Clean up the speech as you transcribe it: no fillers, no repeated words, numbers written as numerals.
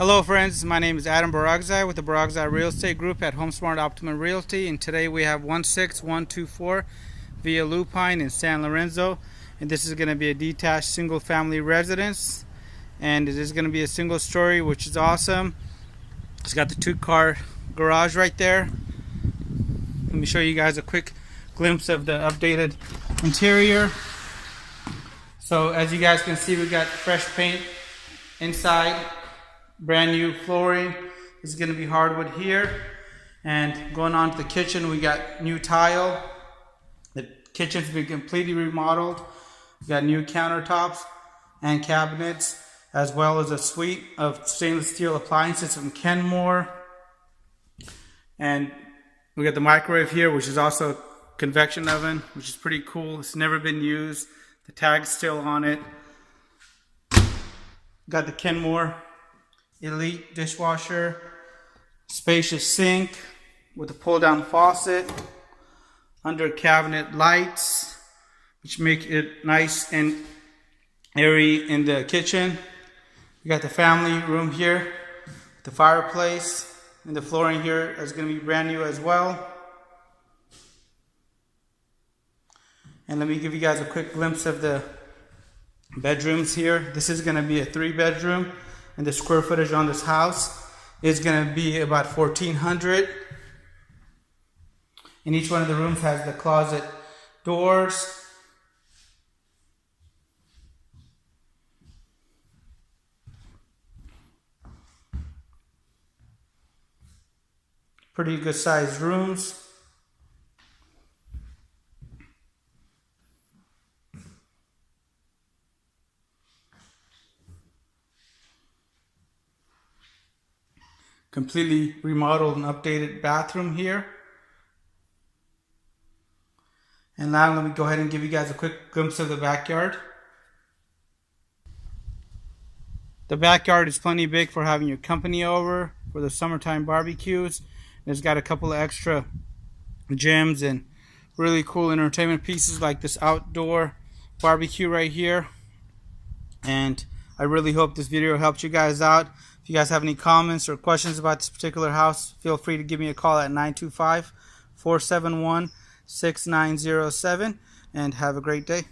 Hello friends, my name is Adam Barakzai with the Barakzai Real Estate Group at HomeSmart Optimum Realty, and today we have 16124 via Lupine in San Lorenzo, and this is going to be a detached single family residence, and it is going to be a single story, which is awesome. It's got the 2-car garage right there. Let me show you guys a quick glimpse of the updated interior. So as you guys can see, we got fresh paint inside, brand new flooring. This is going to be hardwood here, and going on to the kitchen, we got new tile. The kitchen's been completely remodeled. We got new countertops and cabinets, as well as a suite of stainless steel appliances from Kenmore. And we got the microwave here, which is also a convection oven, which is pretty cool. It's never been used. The tag's still on it. Got the Kenmore Elite dishwasher, spacious sink with a pull-down faucet, under cabinet lights, which make it nice and airy in the kitchen. We got the family room here, the fireplace, and the flooring here is going to be brand new as well. And let me give you guys a quick glimpse of the bedrooms here. This is going to be a 3-bedroom, and the square footage on this house is going to be about 1,400. And each one of the rooms has the closet doors. Pretty good sized rooms. Completely remodeled and updated bathroom here. And now let me go ahead and give you guys a quick glimpse of the backyard. The backyard is plenty big for having your company over for the summertime barbecues. It's got a couple of extra gyms and really cool entertainment pieces like this outdoor barbecue right here. And I really hope this video helped you guys out. If you guys have any comments or questions about this particular house, feel free to give me a call at 925-471-6907, and have a great day.